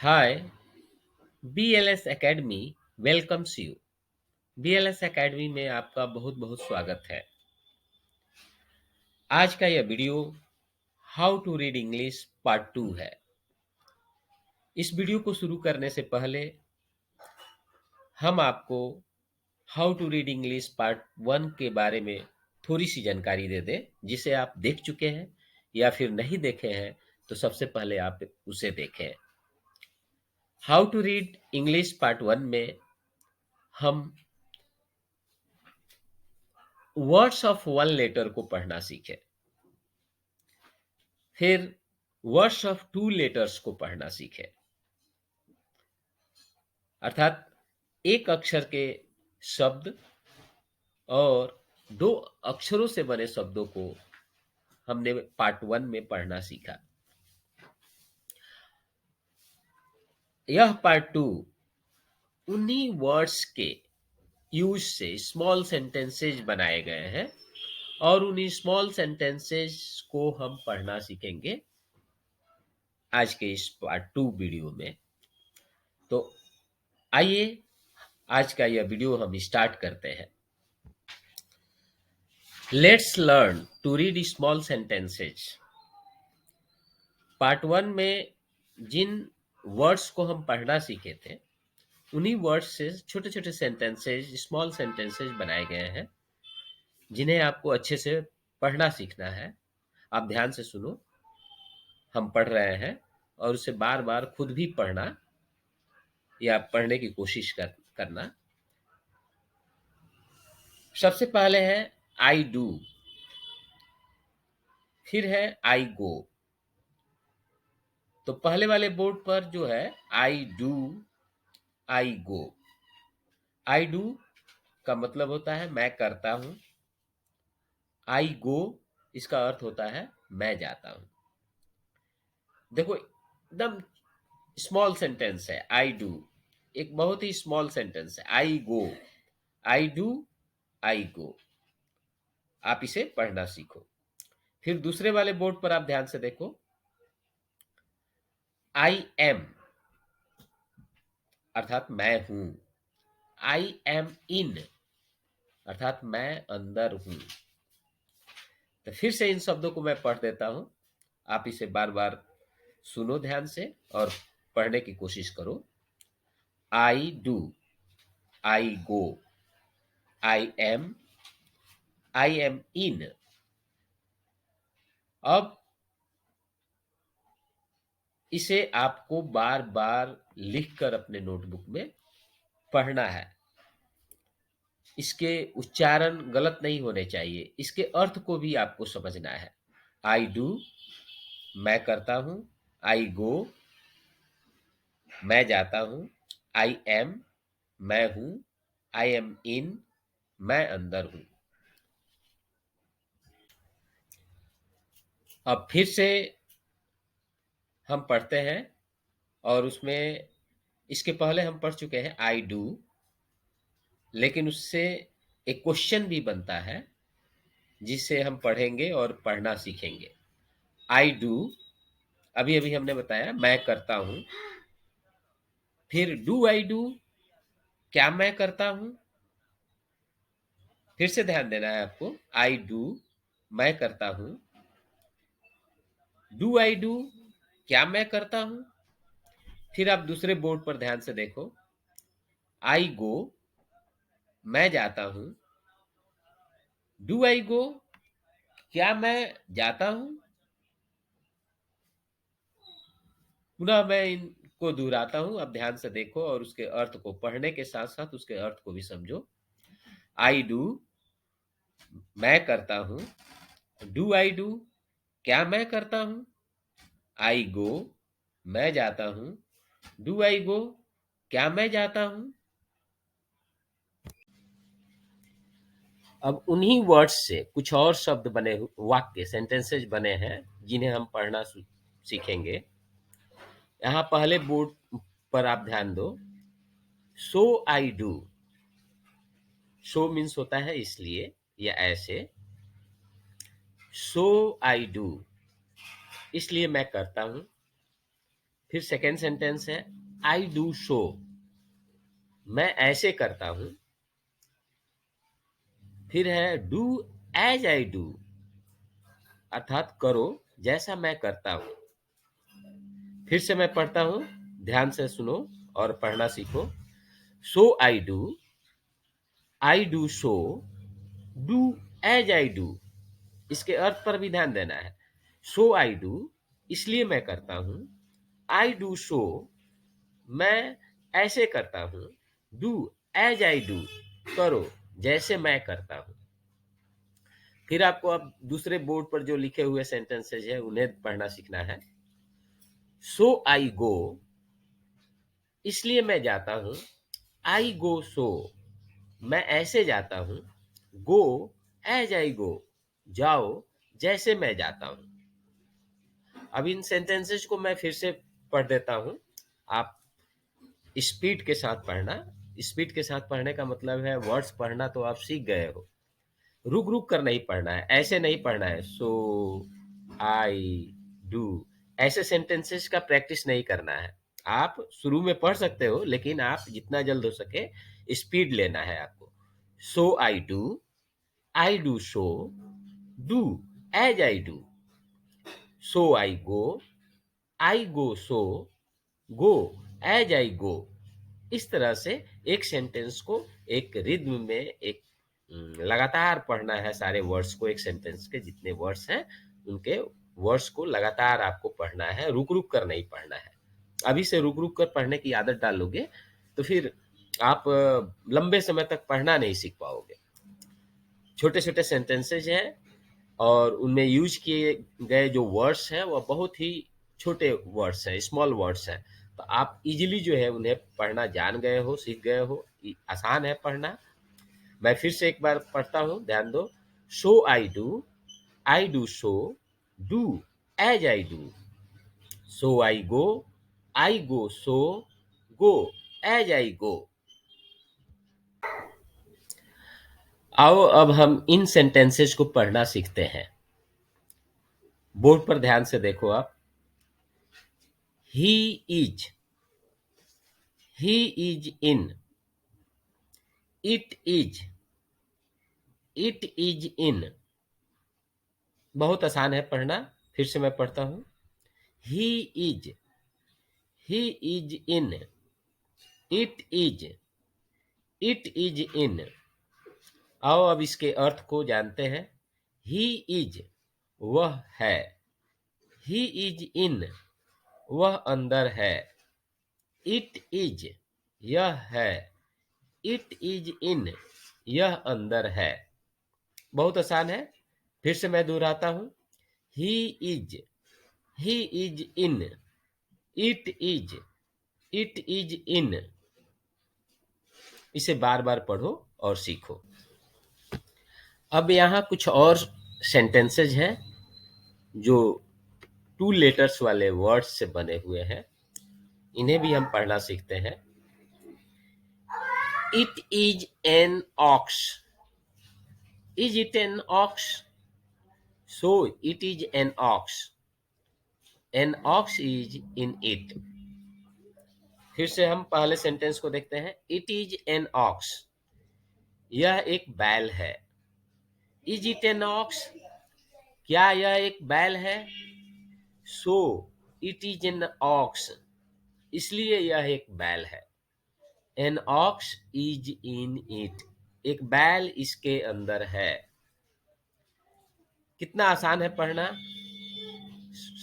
Hi, BLS academy welcomes you. BLS academy में आपका बहुत बहुत स्वागत है। आज का यह video how to read English part 2 है। इस वीडियो को शुरू करने से पहले हम आपको how to read English part 1 के बारे में थोड़ी सी जानकारी दे दें, जिसे आप देख चुके हैं या फिर नहीं देखे हैं तो सबसे पहले आप उसे देखें। How to read English part 1 में हम वर्ड्स ऑफ वन लेटर को पढ़ना सीखे, फिर वर्ड्स ऑफ टू लेटर्स को पढ़ना सीखे, अर्थात एक अक्षर के शब्द और दो अक्षरों से बने शब्दों को हमने पार्ट 1 में पढ़ना सीखा। यह पार्ट 2 उन्हीं वर्ड्स के यूज से स्मॉल सेंटेंसेज बनाए गए हैं और उन्हीं स्मॉल सेंटेंसेज को हम पढ़ना सीखेंगे आज के इस पार्ट 2 वीडियो में। तो आइए आज का यह वीडियो हम स्टार्ट करते हैं। Let's learn to read small sentences. Part 1 में जिन वर्ड्स को हम पढ़ना सीखे थे उन्हीं वर्ड्स से छोटे छोटे सेंटेंसेज, स्मॉल सेंटेंसेज बनाए गए हैं जिन्हें आपको अच्छे से पढ़ना सीखना है। आप ध्यान से सुनो, हम पढ़ रहे हैं और उसे बार बार खुद भी पढ़ना या पढ़ने की कोशिश करना। सबसे पहले है आई डू, फिर है आई गो। तो पहले वाले बोर्ड पर जो है आई do, I go. I do का मतलब होता है मैं करता हूं। आई गो इसका अर्थ होता है मैं जाता हूं। देखो, एकदम स्मॉल सेंटेंस है आई डू, एक बहुत ही स्मॉल सेंटेंस है। आई गो, आई डू, आई गो। आप इसे पढ़ना सीखो। फिर दूसरे वाले बोर्ड पर आप ध्यान से देखो, आई एम अर्थात मैं हूं। आई एम इन अर्थात मैं अंदर हूं। तो फिर से इन शब्दों को मैं पढ़ देता हूं, आप इसे बार बार सुनो ध्यान से और पढ़ने की कोशिश करो। I do, I go, I am in. अब इसे आपको बार बार लिखकर अपने नोटबुक में पढ़ना है। इसके उच्चारण गलत नहीं होने चाहिए, इसके अर्थ को भी आपको समझना है। आई डू मैं करता हूं, आई गो मैं जाता हूं, आई एम मैं हूं, आई एम इन मैं अंदर हूं। अब फिर से हम पढ़ते हैं और उसमें इसके पहले हम पढ़ चुके हैं आई डू, लेकिन उससे एक क्वेश्चन भी बनता है जिसे हम पढ़ेंगे और पढ़ना सीखेंगे। आई डू अभी अभी हमने बताया मैं करता हूं। फिर डू आई डू, क्या मैं करता हूं। फिर से ध्यान देना है आपको, आई डू मैं करता हूं। डू आई डू, क्या मैं करता हूं। फिर आप दूसरे बोर्ड पर ध्यान से देखो, आई गो मैं जाता हूं। डू आई गो, क्या मैं जाता हूं। पुनः मैं इनको दोहराता हूं, अब ध्यान से देखो और उसके अर्थ को पढ़ने के साथ साथ उसके अर्थ को भी समझो। आई डू मैं करता हूं। डू आई डू, क्या मैं करता हूं। आई गो मैं जाता हूं। डू आई गो, क्या मैं जाता हूं। अब उन्हीं वर्ड्स से कुछ और शब्द बने, वाक्य सेंटेंसेस बने हैं जिन्हें हम पढ़ना सीखेंगे। यहाँ पहले बोर्ड पर आप ध्यान दो, so I do. So means होता है इसलिए या ऐसे। सो आई डू इसलिए मैं करता हूं। फिर सेकेंड सेंटेंस है आई डू शो, मैं ऐसे करता हूं। फिर है डू एज आई डू, अर्थात करो जैसा मैं करता हूं। फिर से मैं पढ़ता हूं, ध्यान से सुनो और पढ़ना सीखो। So I do so, do as I do, इसके अर्थ पर भी ध्यान देना है। सो आई डू, इसलिए मैं करता हूं। आई डू शो, मैं ऐसे करता हूं। डू एज आई डू, करो जैसे मैं करता हूं। फिर आपको अब दूसरे बोर्ड पर जो लिखे हुए सेंटेंसेज है उन्हें पढ़ना सीखना है। सो आई गो, इसलिए मैं जाता हूं। आई गो सो, मैं ऐसे जाता हूं। गो एज आई गो, जाओ जैसे मैं जाता हूं। अब इन सेंटेंसेस को मैं फिर से पढ़ देता हूं, आप स्पीड के साथ पढ़ना। स्पीड के साथ पढ़ने का मतलब है वर्ड्स पढ़ना तो आप सीख गए हो, रुक रुक कर नहीं पढ़ना है, ऐसे नहीं पढ़ना है। सो आई डू, ऐसे सेंटेंसेस का प्रैक्टिस नहीं करना है। आप शुरू में पढ़ सकते हो लेकिन आप जितना जल्द हो सके स्पीड लेना है आपको। So I do so, do as I do. So I go so, go as I go. इस तरह से एक सेंटेंस को एक रिद्म में, एक लगातार पढ़ना है। सारे वर्ड्स को, एक सेंटेंस के जितने वर्ड्स हैं उनके वर्ड्स को लगातार आपको पढ़ना है, रुक रुक कर नहीं पढ़ना है। अभी से रुक रुक कर पढ़ने की आदत डालोगे तो फिर आप लंबे समय तक पढ़ना नहीं सीख पाओगे। छोटे छोटे सेंटेंसेज हैं और उनमें यूज किए गए जो वर्ड्स हैं वह बहुत ही छोटे वर्ड्स हैं, स्मॉल वर्ड्स हैं। तो आप इजीली जो है उन्हें पढ़ना जान गए हो, सीख गए हो, आसान है पढ़ना। मैं फिर से एक बार पढ़ता हूँ, ध्यान दो। So I do so, do as I do. So I go so, go as I go. आओ अब हम इन सेंटेंसेस को पढ़ना सीखते हैं। बोर्ड पर ध्यान से देखो आप। He is, he is in, it is, it is in. बहुत आसान है पढ़ना, फिर से मैं पढ़ता हूं। He is, he is in, it is, it is in. आओ अब इसके अर्थ को जानते हैं। ही इज, वह है। ही इज इन, वह अंदर है। इट इज, यह है। इट इज इन, यह अंदर है। बहुत आसान है, फिर से मैं दोहराता हूं। He is, he is in, it is, it is in. इसे बार बार पढ़ो और सीखो। अब यहाँ कुछ और सेंटेंसेज हैं जो 2 लेटर्स वाले वर्ड्स से बने हुए हैं, इन्हें भी हम पढ़ना सीखते हैं। It is an ox, is it an ox? So it is an ox, an ox is in it. फिर से हम पहले सेंटेंस को देखते हैं। इट इज एन ऑक्स, यह एक बैल है। इज इट एन ऑक्स, क्या यह एक बैल है? So it is an ox, इसलिए यह एक बैल है। An ox is in it, एक बैल इसके अंदर है। कितना आसान है पढ़ना,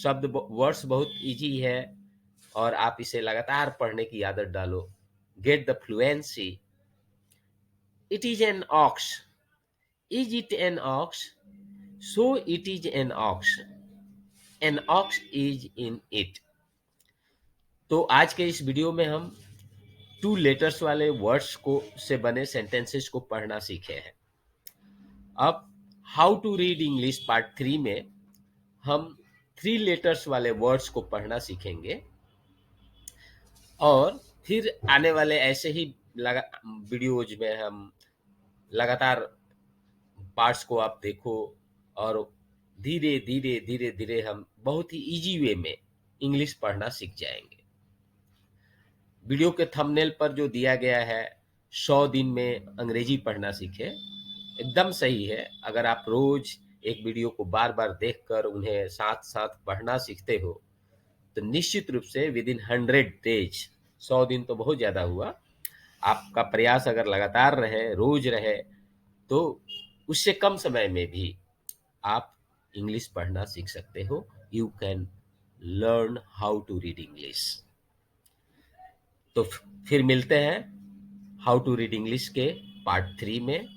शब्द वर्ड्स बहुत इजी है और आप इसे लगातार पढ़ने की आदत डालो। Get the fluency. It is an ox, is it an ox? So it is an ox, an ox is in it. तो आज के इस वीडियो में हम 2 लेटर्स वाले वर्ड्स को से बने सेंटेंसेस को पढ़ना सीखे हैं। अब how to read English part 3 में हम 3 लेटर्स वाले वर्ड्स को पढ़ना सीखेंगे और फिर आने वाले ऐसे ही वीडियोज में हम लगातार पार्ट्स को आप देखो और धीरे धीरे धीरे धीरे हम बहुत ही इजी वे में इंग्लिश पढ़ना सीख जाएंगे। वीडियो के थंबनेल पर जो दिया गया है 100 दिन में अंग्रेजी पढ़ना सीखे, एकदम सही है। अगर आप रोज एक वीडियो को बार बार देखकर उन्हें साथ साथ पढ़ना सीखते हो तो निश्चित रूप से विद इन 100 डेज, 100 दिन तो बहुत ज़्यादा हुआ, आपका प्रयास अगर लगातार रहे, रोज रहे, तो उससे कम समय में भी आप इंग्लिश पढ़ना सीख सकते हो। You can learn how to read English. तो फिर मिलते हैं हाउ टू रीड इंग्लिश के पार्ट 3 में।